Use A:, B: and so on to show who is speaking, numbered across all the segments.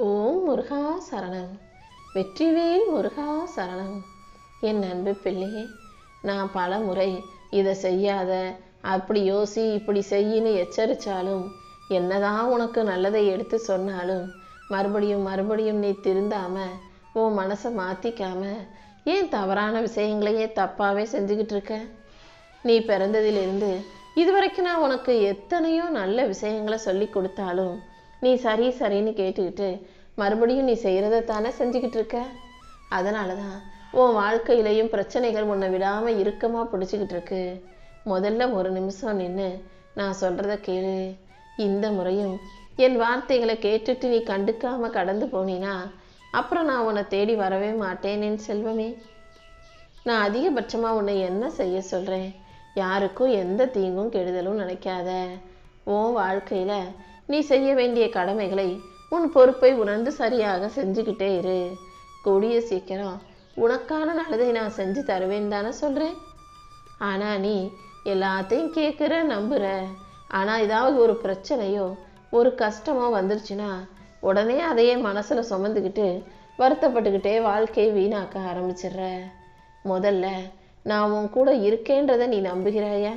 A: ஓம் முருகா சரணம். வெற்றிவேல் முருகா சரணம். என் அன்பு பிள்ளையே, நான் பல முறை இதை செய்யாத, அப்படி யோசி, இப்படி செய்யின்னு எச்சரித்தாலும், என்னதான் உனக்கு நல்லதை எடுத்து சொன்னாலும் மறுபடியும் மறுபடியும் நீ திருந்தாம உன் மனசை மாற்றிக்காம ஏன் தவறான விஷயங்களையே தப்பாகவே செஞ்சுக்கிட்டு இருக்க? நீ பிறந்ததிலிருந்து இதுவரைக்கும் நான் உனக்கு எத்தனையோ நல்ல விஷயங்களை சொல்லி கொடுத்தாலும் நீ சரி சரின்னு கேட்டுக்கிட்டு மறுபடியும் நீ செய்கிறத தானே செஞ்சுக்கிட்டு இருக்க. அதனால தான் உன் வாழ்க்கையிலையும் பிரச்சனைகள் உன்னை விடாமல் இறுக்கமாக பிடிச்சிக்கிட்டு இருக்கு. முதல்ல ஒரு நிமிஷம் நின்று நான் சொல்கிறத கேளு. இந்த முறையும் என் வார்த்தைகளை கேட்டுட்டு நீ கண்டுக்காமல் கடந்து போனீனா அப்புறம் நான் உன்னை தேடி வரவே மாட்டேன் என் செல்வமே. நான் அதிகபட்சமாக உன்னை என்ன செய்ய சொல்கிறேன்? யாருக்கும் எந்த தீங்கும் கெடுதலும் நினைக்காத. உன் வாழ்க்கையில் நீ செய்ய வேண்டிய கடமைகளை உன் பொறுப்பை உணர்ந்து சரியாக செஞ்சுக்கிட்டே இரு. கூடிய சீக்கிரம் உனக்கான நல்லதை நான் செஞ்சு தருவேன் தானே சொல்கிறேன். ஆனால் நீ எல்லாத்தையும் கேட்குற, நம்புகிற. ஆனால் ஏதாவது ஒரு பிரச்சனையோ ஒரு கஷ்டமோ வந்துருச்சுன்னா உடனே அதையே மனசில் சுமந்துக்கிட்டு வருத்தப்பட்டுக்கிட்டே வாழ்க்கையை வீணாக்க ஆரம்பிச்சிடுற. முதல்ல நான் உன் கூட இருக்கேன்றதை நீ நம்புகிறாயா?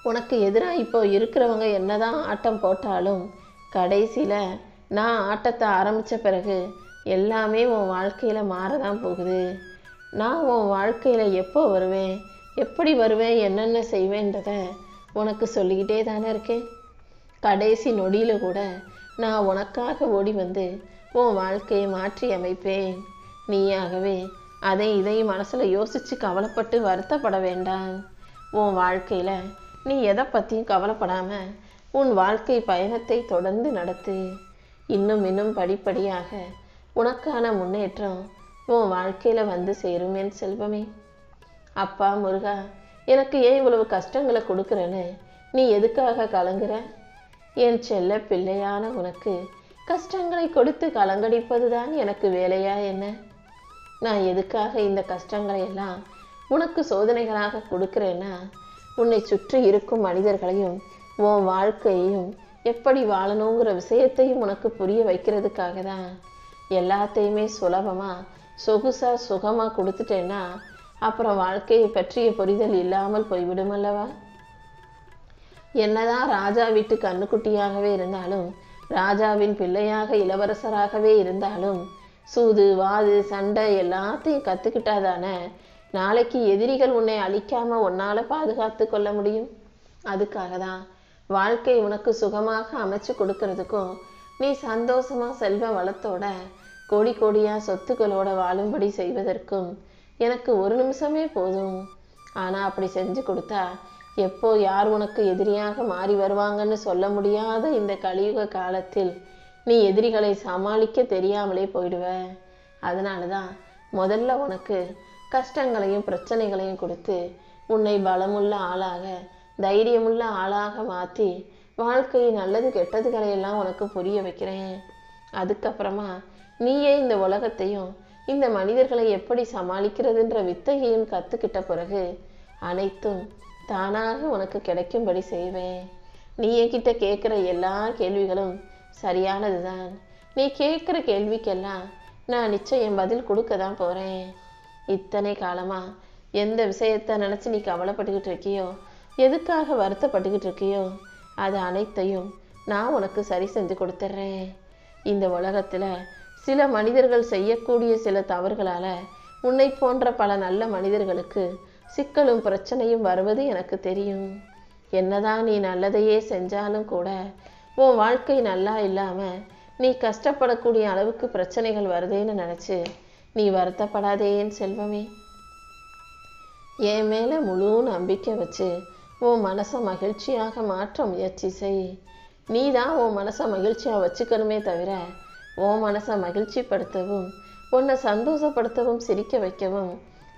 A: உனக்கு எதிராக இப்போ இருக்கிறவங்க என்னதான் ஆட்டம் போட்டாலும் கடைசியில் நான் ஆட்டத்தை ஆரம்பித்த பிறகு எல்லாமே உன் வாழ்க்கையில் மாறதான் போகுது. நான் உன் வாழ்க்கையில் எப்போ வருவேன், எப்படி வருவேன், என்னென்ன செய்வேன்றதை உனக்கு சொல்லிக்கிட்டே தானே இருக்கேன். கடைசி நொடியில் கூட நான் உனக்காக ஓடி வந்து உன் வாழ்க்கையை மாற்றி அமைப்பேன். நீயாகவே அதை இதையும் மனசில் யோசித்து கவலைப்பட்டு வருத்தப்பட வேண்டாம். உன் வாழ்க்கையில் நீ எதை பற்றியும் கவலைப்படாமல் உன் வாழ்க்கை பயணத்தை தொடர்ந்து நடத்து. இன்னும் இன்னும் படிப்படியாக உனக்கான முன்னேற்றம் உன் வாழ்க்கையில் வந்து சேரும் என் செல்வமே. அப்பா முருகா, எனக்கு ஏன் இவ்வளவு கஷ்டங்களை கொடுக்குறேன்னு நீ எதுக்காக கலங்குற? என் செல்ல பிள்ளையான உனக்கு கஷ்டங்களை கொடுத்து கலங்கடிப்பது தான் எனக்கு வேலையா என்ன? நான் எதுக்காக இந்த கஷ்டங்களை எல்லாம் உனக்கு சோதனைகளாக கொடுக்குறேன்னா, உன்னை சுற்றி இருக்கும் மனிதர்களையும் உன் வாழ்க்கையையும் எப்படி வாழணுங்கிற விஷயத்தையும் உனக்கு புரிய வைக்கிறதுக்காக தான். எல்லாத்தையுமே சுலபமாக சொகுசாக சுகமாக கொடுத்துட்டேன்னா அப்புறம் வாழ்க்கையை பற்றிய புரிதல் இல்லாமல் போய்விடும் அல்லவா? என்னதான் ராஜா வீட்டு கண்ணுக்குட்டியாகவே இருந்தாலும், ராஜாவின் பிள்ளையாக இளவரசராகவே இருந்தாலும், சூது வாது சண்டை எல்லாத்தையும் கற்றுக்கிட்டாதானே நாளைக்கு எதிரிகள் உன்னை அழிக்காமல் உன்னால் பாதுகாத்து கொள்ள முடியும். அதுக்காக தான் வாழ்க்கை உனக்கு சுகமாக அமைச்சு கொடுக்கறதுக்கும் நீ சந்தோஷமாக செல்வ வளத்தோட கோடி கோடியாக சொத்துக்களோட வாழும்படி செய்வதற்கும் எனக்கு ஒரு நிமிஷமே போதும். ஆனால் அப்படி செஞ்சு கொடுத்தா எப்போ யார் உனக்கு எதிரியாக மாறி வருவாங்கன்னு சொல்ல முடியாத இந்த கலியுக காலத்தில் நீ எதிரிகளை சமாளிக்க தெரியாமலே போயிடுவ. அதனால தான் முதல்ல உனக்கு கஷ்டங்களையும் பிரச்சனைகளையும் கொடுத்து உன்னை பலமுள்ள ஆளாக தைரியமுள்ள ஆளாக மாற்றி வாழ்க்கை நல்லது கெட்டதுகளையெல்லாம் உனக்கு புரிய வைக்கிறேன். அதுக்கப்புறமா நீயே இந்த உலகத்தையும் இந்த மனிதர்களை எப்படி சமாளிக்கிறதுன்ற வித்தையையும் கற்றுக்கிட்ட பிறகு அனைத்தும் தானாக உனக்கு கிடைக்கும்படி செய்வேன். நீ என்கிட்ட கேட்குற எல்லா கேள்விகளும் சரியானது தான். நீ கேட்குற கேள்விக்கெல்லாம் நான் நிச்சயம் பதில் கொடுக்க தான் போகிறேன். இத்தனை காலமாக எந்த விஷயத்தை நினச்சி நீ கவலைப்பட்டுக்கிட்டு இருக்கியோ, எதுக்காக வருத்தப்பட்டுக்கிட்டு இருக்கியோ, அது அனைத்தையும் நான் உனக்கு சரி செஞ்சு கொடுத்துட்றேன். இந்த உலகத்தில் சில மனிதர்கள் செய்யக்கூடிய சில தவறுகளால் உன்னை போன்ற பல நல்ல மனிதர்களுக்கு சிக்கலும் பிரச்சனையும் வருவது எனக்கு தெரியும். என்னதான் நீ நல்லதையே செஞ்சாலும் கூட உன் வாழ்க்கை நல்லா இல்லாமல் நீ கஷ்டப்படக்கூடிய அளவுக்கு பிரச்சனைகள் வருதேன்னு நினச்சி நீ வருத்தப்படாதே என் செல்வமே. என் மேலே முழு நம்பிக்கை வச்சு உன் மனசை மகிழ்ச்சியாக மாற்ற முயற்சி செய். நீ தான் உன் மனசை மகிழ்ச்சியாக வச்சுக்கணுமே தவிர உன் மனசை மகிழ்ச்சிப்படுத்தவும் உன்னை சந்தோஷப்படுத்தவும் சிரிக்க வைக்கவும்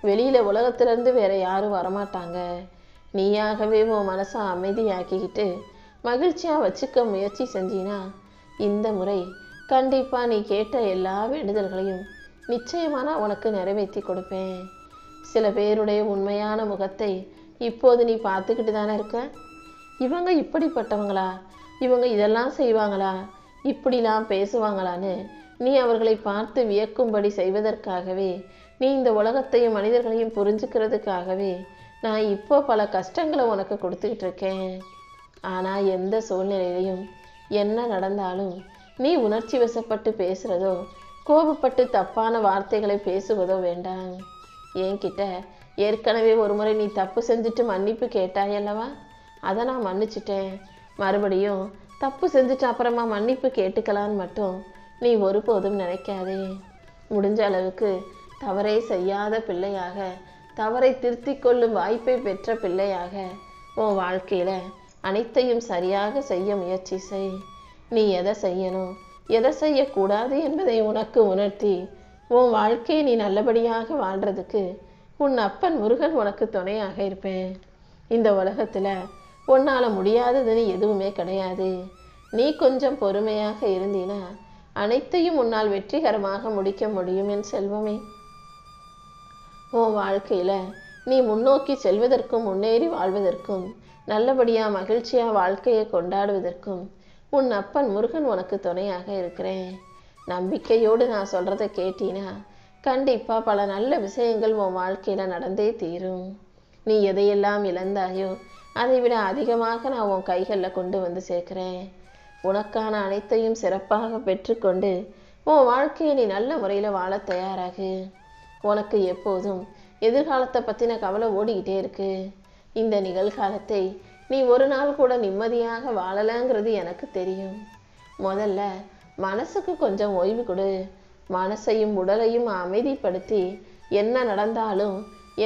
A: வெளியில் உலகத்திலேருந்து வேற யாரும் வரமாட்டாங்க. நீயாகவே உன் மனசை அமைதியாக்கிக்கிட்டு மகிழ்ச்சியாக வச்சுக்க முயற்சி செஞ்சினா இந்த முறை கண்டிப்பாக நீ கேட்ட எல்லா வேண்டுதல்களையும் நிச்சயமான உனக்கு நிறைவேற்றி கொடுப்பேன். சில பேருடைய உண்மையான முகத்தை இப்போது நீ பார்த்துக்கிட்டு தானே இருக்க. இவங்க இப்படிப்பட்டவங்களா, இவங்க இதெல்லாம் செய்வாங்களா, இப்படிலாம் பேசுவாங்களான்னு நீ அவர்களை பார்த்து வியக்கும்படி செய்வதற்காகவே, நீ இந்த உலகத்தையும் மனிதர்களையும் புரிஞ்சுக்கிறதுக்காகவே நான் இப்போ பல கஷ்டங்களை உனக்கு கொடுத்துக்கிட்டு இருக்கேன். ஆனால் எந்த சூழ்நிலையிலையும் என்ன நடந்தாலும் நீ உணர்ச்சி வசப்பட்டு பேசுகிறதோ, கோபப்பட்டு தப்பான வார்த்தைகளை பேசுவதோ வேண்டாம். என்கிட்ட ஏற்கனவே ஒரு முறை நீ தப்பு செஞ்சுட்டு மன்னிப்பு கேட்டாயல்லவா, அதை நான் மன்னிச்சிட்டேன். மறுபடியும் தப்பு செஞ்சுட்டு அப்புறமா மன்னிப்பு கேட்டுக்கலான்னு மட்டும் நீ ஒருபோதும் நினைக்காதே. முடிஞ்ச அளவுக்கு தவறை செய்யாத பிள்ளையாக, தவறை திருத்திக் கொள்ளும் வாய்ப்பை பெற்ற பிள்ளையாக உன் வாழ்க்கையில் அனைத்தையும் சரியாக செய்ய முயற்சி செய். நீ எதை செய்யணும், எதை செய்யக்கூடாது என்பதை உனக்கு உணர்த்தி உன் வாழ்க்கையை நீ நல்லபடியாக வாழ்கிறதுக்கு உன் அப்பன் முருகன் உனக்கு துணையாக இருப்பேன். இந்த உலகத்தில் உன்னால் முடியாததுன்னு எதுவுமே கிடையாது. நீ கொஞ்சம் பொறுமையாக இருந்தீனா அனைத்தையும் உன்னால் வெற்றிகரமாக முடிக்க முடியும் என் செல்வமே. உன் வாழ்க்கையில் நீ முன்னோக்கி செல்வதற்கும் முன்னேறி வாழ்வதற்கும் நல்லபடியாக மகிழ்ச்சியாக வாழ்க்கையை கொண்டாடுவதற்கும் உன் அப்பன் முருகன் உனக்கு துணையாக இருக்கிறேன். நம்பிக்கையோடு நான் சொல்கிறத கேட்டீனா கண்டிப்பாக பல நல்ல விஷயங்கள் உன் வாழ்க்கையில் நடந்தே தீரும். நீ எதையெல்லாம் இழந்தாயோ அதை விட அதிகமாக நான் உன் கைகளில் கொண்டு வந்து சேர்க்கிறேன். உனக்கான அனைத்தையும் சிறப்பாக பெற்றுக்கொண்டு உன் வாழ்க்கையை நீ நல்ல முறையில் வாழ தயாராகு. உனக்கு எப்போதும் எதிர்காலத்தை பற்றின கவலை ஓடிக்கிட்டே இருக்கு. இந்த நிகழ்காலத்தை நீ ஒரு நாள் கூட நிம்மதியாக வாழலைங்கிறது எனக்கு தெரியும். முதல்ல மனசுக்கு கொஞ்சம் ஓய்வு கொடு. மனசையும் உடலையும் அமைதிப்படுத்தி என்ன நடந்தாலும்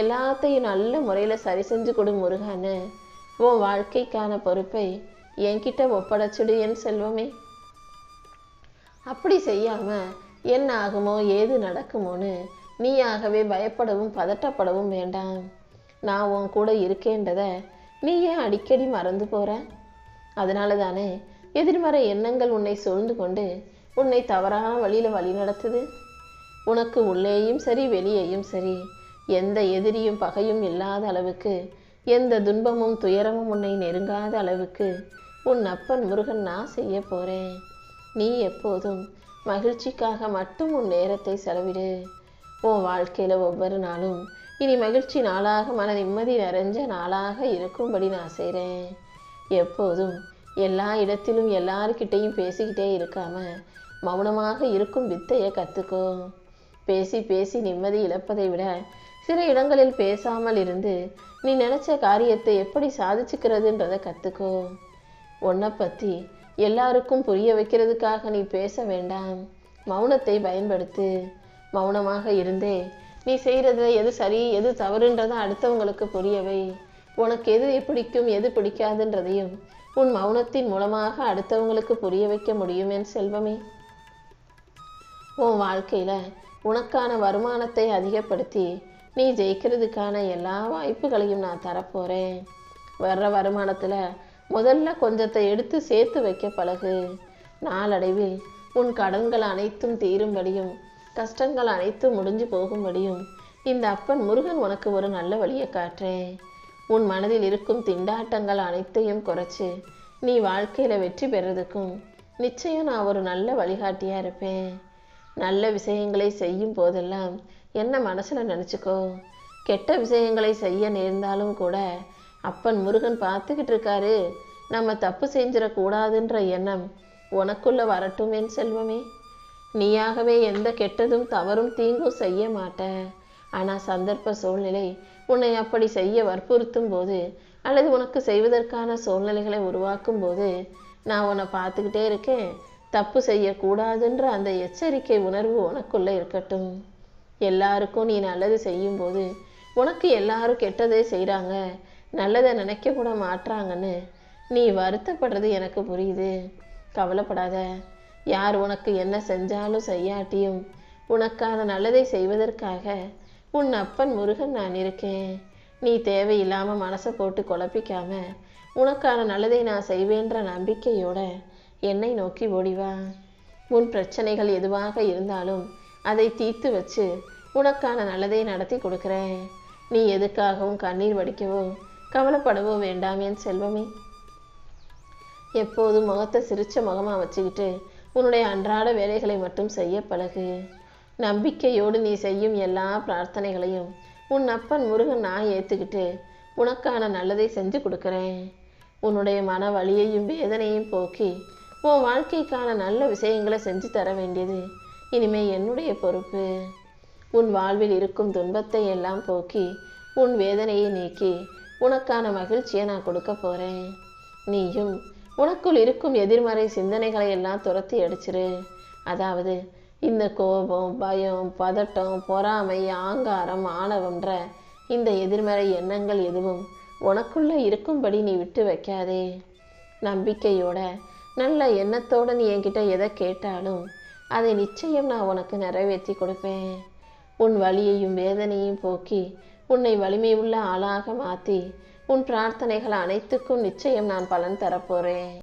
A: எல்லாத்தையும் நல்ல முறையில் சரி செஞ்சு கொடு முருகன்னு உன் வாழ்க்கைக்கான பொறுப்பை என்கிட்ட ஒப்படைச்சிடு என் செல்வமே. அப்படி செய்யாம என்ன ஆகுமோ ஏது நடக்குமோன்னு நீயாகவே பயப்படவும் பதட்டப்படவும் வேண்டாம். நான் உன் கூட இருக்கேன்றதை நீ ஏன் அடிக்கடி மறந்து போற? அதனால தானே எதிர்மறை எண்ணங்கள் உன்னை சூழ்ந்து கொண்டு உன்னை தவறான வழியில் வழி நடத்துது. உனக்கு உள்ளேயும் சரி வெளியேயும் சரி எந்த எதிரியும் பகையும் இல்லாத அளவுக்கு, எந்த துன்பமும் துயரமும் உன்னை நெருங்காத அளவுக்கு உன் அப்பன் முருகன் நான் செய்ய போகிறேன். நீ எப்போதும் மகிழ்ச்சிக்காக மட்டும் உன் நேரத்தை செலவிடு. உன் வாழ்க்கையில் ஒவ்வொரு நாளும் இனி மகிழ்ச்சி நாளாக, மன நிம்மதி நிறைஞ்ச நாளாக இருக்கும்படி நான் செய்கிறேன். எப்போதும் எல்லா இடத்திலும் எல்லார்கிட்டையும் பேசிக்கிட்டே இருக்காம மௌனமாக இருக்கும் வித்தையை கற்றுக்கோ. பேசி பேசி நிம்மதி இழப்பதை விட சில இடங்களில் பேசாமல் இருந்து நீ நினச்ச காரியத்தை எப்படி சாதிச்சுக்கிறதுன்றதை கற்றுக்கோ. உன்னை பற்றி எல்லாருக்கும் புரிய வைக்கிறதுக்காக நீ பேச வேண்டாம். மௌனத்தை பயன்படுத்து. மௌனமாக இருந்தே நீ செய்கிறதுல எது சரி எது தவறுன்றதை அடுத்தவங்களுக்கு புரியவை. உனக்கு எது பிடிக்கும் எது பிடிக்காதுன்றதையும் உன் மௌனத்தின் மூலமாக அடுத்தவங்களுக்கு புரிய வைக்க முடியும் என் செல்வமே. உன் வாழ்க்கையில் உனக்கான வருமானத்தை அதிகப்படுத்தி நீ ஜெயிக்கிறதுக்கான எல்லா வாய்ப்புகளையும் நான் தரப்போகிறேன். வர்ற வருமானத்தில் முதல்ல கொஞ்சத்தை எடுத்து சேர்த்து வைக்க பழகு. நாளடைவில் உன் கடன்கள் அனைத்தும் தீரும்படியும் கஷ்டங்கள் அனைத்தும் முடிஞ்சு போகும்படியும் இந்த அப்பன் முருகன் உனக்கு ஒரு நல்ல வழியை காட்டுறேன். உன் மனதில் இருக்கும் திண்டாட்டங்கள் அனைத்தையும் குறைச்சி நீ வாழ்க்கையில் வெற்றி பெறதுக்கும் நிச்சயம் நான் ஒரு நல்ல வழிகாட்டியாக இருப்பேன். நல்ல விஷயங்களை செய்யும் போதெல்லாம் என்ன மனசில் நினச்சிக்கோ. கெட்ட விஷயங்களை செய்ய நேர்ந்தாலும் கூட அப்பன் முருகன் பார்த்துக்கிட்டு இருக்காரு, நம்ம தப்பு செஞ்சிடக்கூடாதுன்ற எண்ணம் உனக்குள்ள வரட்டும் என் செல்வமே. நீயாகவே எந்த கெட்டதும் தவறும் தீங்கும் செய்ய மாட்ட. ஆனால் சந்தர்ப்ப சூழ்நிலை உன்னை அப்படி செய்ய வற்புறுத்தும் போது அல்லது உனக்கு செய்வதற்கான சூழ்நிலைகளை உருவாக்கும் போது நான் உன்னை பார்த்துக்கிட்டே இருக்கேன். தப்பு செய்யக்கூடாதுன்ற அந்த எச்சரிக்கை உணர்வு உனக்குள்ளே இருக்கட்டும். எல்லாருக்கும் நீ நல்லது செய்யும்போது உனக்கு எல்லாரும் கெட்டதே செய்கிறாங்க, நல்லதை நினைக்க கூட மாட்டுறாங்கன்னு நீ வருத்தப்படுறது எனக்கு புரியுது. கவலைப்படாத. யார் உனக்கு என்ன செஞ்சாலும் செய்யாட்டியும் உனக்கான நல்லதை செய்வதற்காக உன் அப்பன் முருகன் நான் இருக்கேன். நீ தேவையில்லாமல் மனசை போட்டு குழப்பிக்காம உனக்கான நல்லதை நான் செய்வேன்ற நம்பிக்கையோட என்னை நோக்கி ஓடிவா. உன் பிரச்சனைகள் எதுவாக இருந்தாலும் அதை தீர்த்து வச்சு உனக்கான நல்லதை நடத்தி கொடுக்குறேன். நீ எதுக்காகவும் கண்ணீர் வடிக்கவோ கவலைப்படவோ வேண்டாம் என் செல்வமே. எப்போதும் முகத்தை சிரிச்ச முகமாக வச்சுக்கிட்டு உன்னுடைய அன்றாட வேலைகளை மட்டும் செய்ய பழகு. நம்பிக்கையோடு நீ செய்யும் எல்லா பிரார்த்தனைகளையும் உன் அப்பன் முருகன் நான் ஏற்றுக்கிட்டு உனக்கான நல்லதை செஞ்சு கொடுக்குறேன். உன்னுடைய மன வலியையும் வேதனையும் போக்கி உன் வாழ்க்கைக்கான நல்ல விஷயங்களை செஞ்சு தர வேண்டியது இனிமே என்னுடைய பொறுப்பு. உன் வாழ்வில் இருக்கும் துன்பத்தை எல்லாம் போக்கி உன் வேதனையை நீக்கி உனக்கான மகிழ்ச்சியை நான் கொடுக்க போகிறேன். நீயும் உனக்குள் இருக்கும் எதிர்மறை சிந்தனைகளை எல்லாம் துரத்தி அடிச்சிரு. அதாவது இந்த கோபம், பயம், பதட்டம், பொறாமை, ஆங்காரம், ஆணவம்ன்ற இந்த எதிர்மறை எண்ணங்கள் எதுவும் உனக்குள்ள இருக்கும்படி நீ விட்டு வைக்காதே. நம்பிக்கையோட நல்ல எண்ணத்தோட நீ என்கிட்ட எதை கேட்டாலும் அதை நிச்சயம் நான் உனக்கு நிறைவேற்றி கொடுப்பேன். உன் வலியையும் வேதனையும் போக்கி உன்னை வலிமை உள்ள ஆளாக மாற்றி உன் பிரார்த்தனைகள் அனைத்துக்கும் நிச்சயம் நான் பலன் தரப்போறேன்.